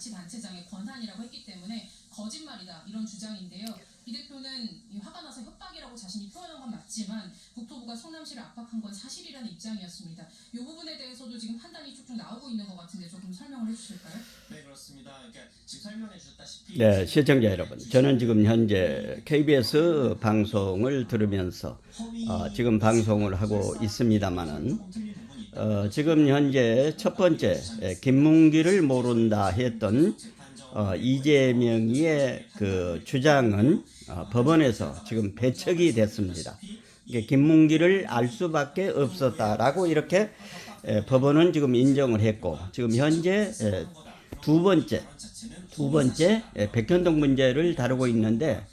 자치단체장의 권한이라고 했기 때문에 거짓말이다 이런 주장인데요. 이 대표는 화가 나서 협박이라고 자신이 표현한 건 맞지만 국토부가 성남시를 압박한 건 사실이라는 입장이었습니다. 이 부분에 대해서도 지금 판단이 쭉쭉 나오고 있는 것 같은데 조금 설명을 해주실까요? 네, 그렇습니다. 그러니까 지금 설명해 주셨다시피 네, 시청자 여러분, 저는 지금 현재 KBS 방송을 들으면서 지금 방송을 하고 있습니다만은 지금 현재 첫 번째 김문기를 모른다 했던 이재명의 그 주장은 법원에서 지금 배척이 됐습니다. 김문기를 알 수밖에 없었다라고 이렇게 법원은 지금 인정을 했고, 지금 현재 두 번째 백현동 문제를 다루고 있는데,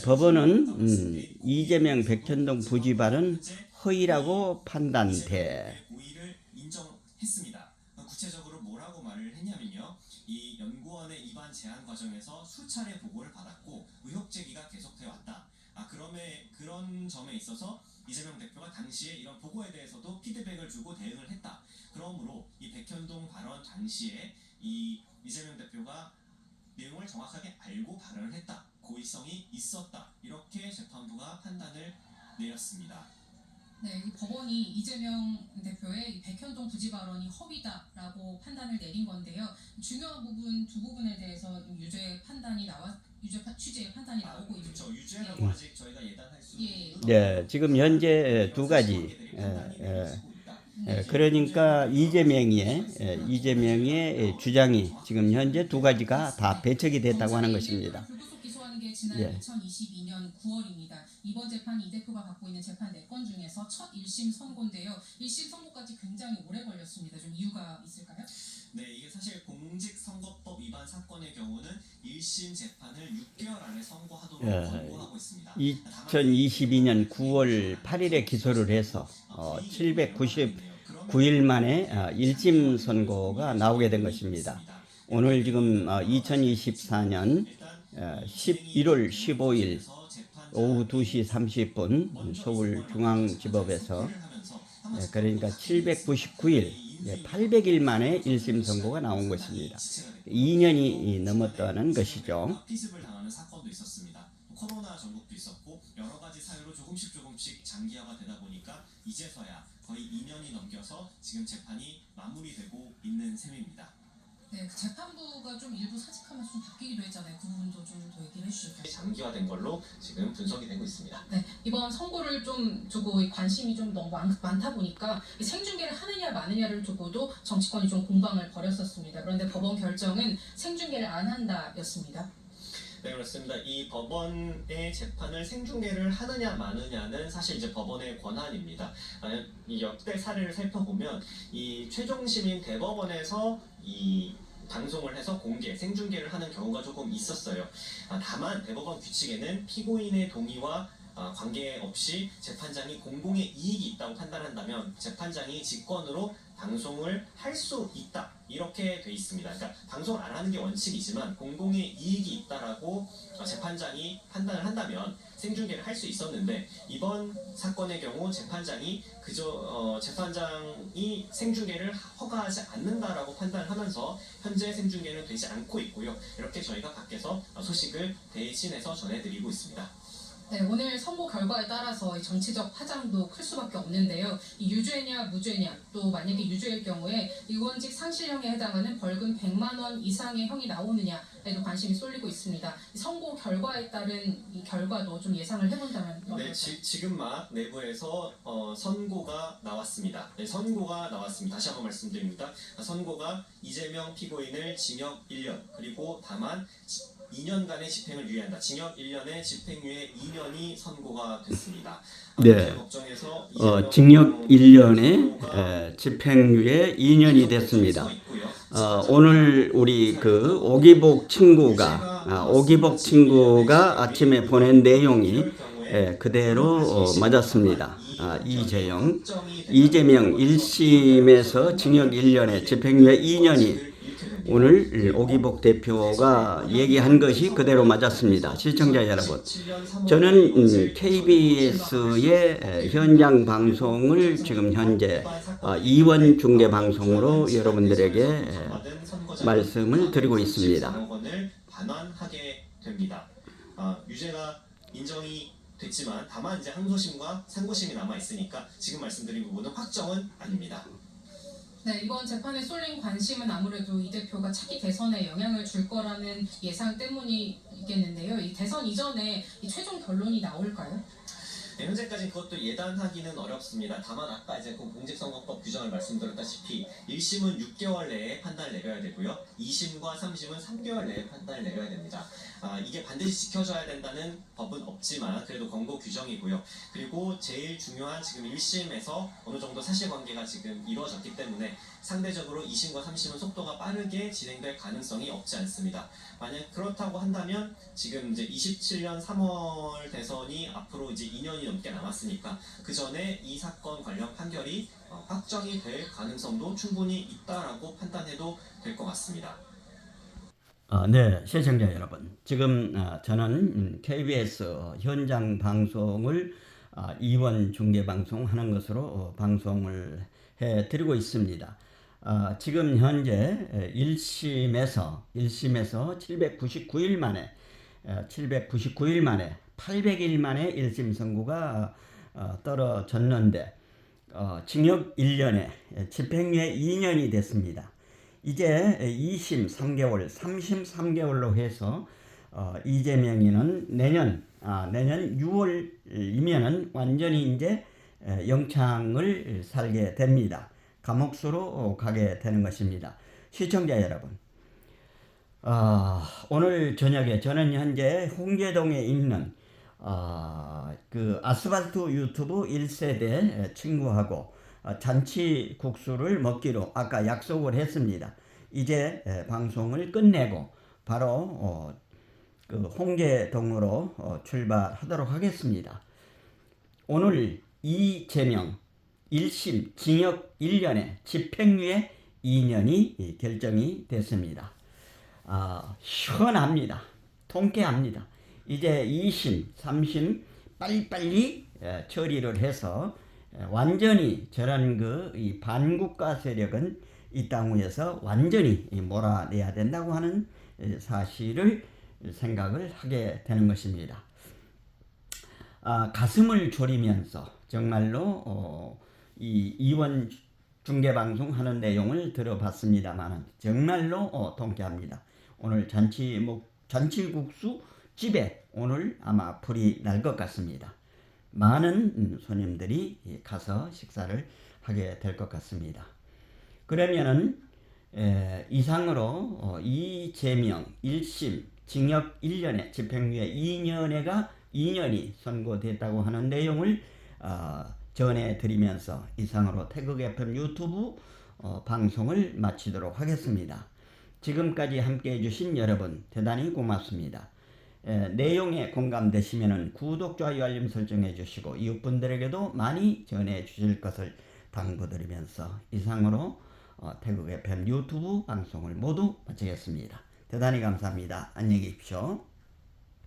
법원은 이재명 백현동 부지발은 허위라고 판단돼. 고의를 인정했습니다. 구체적으로 뭐라고 말을 했냐면요. 이 연구원의 입안 제안 과정에서 수차례 보고를 받았고 의혹 제기가 계속돼 왔다. 그런 점에 있어서 이재명 대표가 당시에 이런 보고에 대해서도 피드백을 주고 대응을 했다. 그러므로 이 백현동 발언 당시에 이 이재명 대표가 내용을 정확하게 알고 발언을 했다. 고의성이 있었다. 이렇게 재판부가 판단을 내렸습니다. 네, 법원이 이재명 대표의 백현동 부지 발언이 허위다라고 판단을 내린 건데요. 중요한 부분 두 부분에 대해서 유죄 취지의 판단이 나오고 있는. 그렇죠. 유죄라고 아직 저희가 예단할 수. 네, 지금 현재 두 가지. 그러니까 이재명의 주장이 지금 현재 두 가지가 다 배척이 됐다고 하는 것입니다. 불구속 기소하는 게 지난 2022년 9월입니다. 이번 재판이 이 대표가 갖고 있는 재판 4건 중에서 첫 1심 선고인데요. 1심 선고까지 굉장히 오래 걸렸습니다. 좀 이유가 있을까요? 네, 이게 사실 공직선거법 위반 사건의 경우는 1심 재판을 6개월 안에 선고하도록 권고하고 있습니다. 2022년 9월 8일에 기소를 해서 799일 만에 1심 선고가 나오게 된 것입니다. 오늘 지금 2024년 11월 15일 오후 2시 30분 서울중앙지법에서 그러니까 799일 800일 만에 1심 선고가 나온 것입니다. 2년이 넘었다는 것이죠. 피습을 당하는 사건도 있었습니다. 코로나 전국도 있었고 여러 가지 사유로 조금씩 장기화가 되다 보니까 이제서야 거의 2년이 넘겨서 지금 재판이 마무리되고 있는 셈입니다. 네, 재판부가 좀 일부 사직하면서 좀 바뀌기도 했잖아요. 그 부분도 좀 더 얘기를 해주실까요? 장기화된 걸로 지금 분석이 되고 있습니다. 네, 이번 선고를 좀 두고 관심이 좀 너무 많다 보니까 생중계를 하느냐 마느냐를 두고도 정치권이 좀 공방을 벌였었습니다. 그런데 법원 결정은 생중계를 안 한다였습니다. 네, 그렇습니다. 이 법원의 재판을 생중계를 하느냐 마느냐는 사실 이제 법원의 권한입니다. 이 역대 사례를 살펴보면 이 최종심인 대법원에서 이 방송을 해서 생중계를 하는 경우가 조금 있었어요. 다만 대법원 규칙에는 피고인의 동의와 관계없이 재판장이 공공의 이익이 있다고 판단한다면 재판장이 직권으로 방송을 할 수 있다 이렇게 돼 있습니다. 그러니까 방송을 안 하는 게 원칙이지만 공공의 이익이 있다라고 재판장이 판단을 한다면 생중계를 할 수 있었는데 이번 사건의 경우 재판장이 재판장이 생중계를 허가하지 않는다라고 판단을 하면서 현재 생중계는 되지 않고 있고요. 이렇게 저희가 밖에서 소식을 대신해서 전해드리고 있습니다. 네, 오늘 선고 결과에 따라서 정치적 파장도 클 수밖에 없는데요. 이 유죄냐 무죄냐, 또 만약에 유죄일 경우에 의원직 상실형에 해당하는 벌금 100만 원 이상의 형이 나오느냐에도 관심이 쏠리고 있습니다. 선고 결과에 따른 이 결과도 좀 예상을 해본다면 네, 지금 막 내부에서 선고가 나왔습니다. 네, 선고가 나왔습니다. 다시 한번 말씀드립니다. 선고가 이재명 피고인을 징역 1년 그리고 다만 2년간의 집행을 유예한다. 징역 1년에 집행유예 2년이 선고가 됐습니다. 네, 징역 1년에 집행유예 2년이 됐습니다. 오늘 우리 그 오기복 친구가 아침에 보낸 내용이 그대로 맞았습니다. 이재명 1심에서 징역 1년에 집행유예 2년이 오늘 오기복 대표가 얘기한 것이 그대로 맞았습니다. 시청자 여러분, 저는 KBS의 현장 방송을 지금 현재 이원 중계 방송으로 여러분들에게 말씀을 드리고 있습니다. 34억 원을 반환하게 됩니다. 유죄가 인정이 됐지만 다만 이제 항소심과 상고심이 남아 있으니까 지금 말씀드린 부분은 확정은 아닙니다. 네, 이번 재판에 쏠린 관심은 아무래도 이 대표가 차기 대선에 영향을 줄 거라는 예상 때문이겠는데요. 이 대선 이전에 이 최종 결론이 나올까요? 네, 현재까지 그것도 예단하기는 어렵습니다. 다만 아까 이제 그 공직선거법 규정을 말씀드렸다시피 1심은 6개월 내에 판단을 내려야 되고요. 2심과 3심은 3개월 내에 판단을 내려야 됩니다. 이게 반드시 지켜져야 된다는 법은 없지만 그래도 권고 규정이고요. 그리고 제일 중요한 지금 1심에서 어느 정도 사실관계가 지금 이루어졌기 때문에 상대적으로 2심과 3심은 속도가 빠르게 진행될 가능성이 없지 않습니다. 만약 그렇다고 한다면 지금 이제 27년 3월 대선이 앞으로 이제 2년이 넘게 남았으니까 그 전에 이 사건 관련 판결이 확정이 될 가능성도 충분히 있다라고 판단해도 될 것 같습니다. 네, 시청자 여러분. 지금 저는 KBS 현장 방송을 이원 중계 방송하는 것으로 방송을 해드리고 있습니다. 지금 현재 1심에서 799일 만에 800일 만에 1심 선고가 떨어졌는데 징역 1년에 집행유예 2년이 됐습니다. 이제 2심 3개월, 3심 3개월로 해서 이재명이는 내년 6월이면은 완전히 이제 영창을 살게 됩니다. 감옥수로 가게 되는 것입니다. 시청자 여러분, 오늘 저녁에 저는 현재 홍제동에 있는 그 아스팔트 유튜브 1세대 친구하고 잔치국수를 먹기로 아까 약속을 했습니다. 이제 방송을 끝내고 바로 그 홍제동으로 출발하도록 하겠습니다. 오늘 이재명 1심 징역 1년에 집행유예 2년이 결정이 됐습니다. 시원합니다. 통쾌합니다. 이제 2심, 3심 빨리빨리 처리를 해서 완전히 저런 이 반국가 세력은 이 땅 위에서 완전히 몰아내야 된다고 하는 사실을 생각을 하게 되는 것입니다. 가슴을 졸이면서 정말로 이 이원 중계방송 하는 내용을 들어봤습니다만 정말로 통쾌합니다. 오늘 잔치국수 집에 오늘 아마 불이 날 것 같습니다. 많은 손님들이 가서 식사를 하게 될 것 같습니다. 그러면은 이상으로 이재명 1심 징역 1년에 집행유예 2년이 선고됐다고 하는 내용을 전해드리면서 이상으로 태극 FM 유튜브 방송을 마치도록 하겠습니다. 지금까지 함께해 주신 여러분 대단히 고맙습니다. 내용에 공감되시면 구독, 좋아요, 알림 설정해 주시고 이웃분들에게도 많이 전해 주실 것을 당부드리면서 이상으로 태극 FM 유튜브 방송을 모두 마치겠습니다. 대단히 감사합니다. 안녕히 계십시오.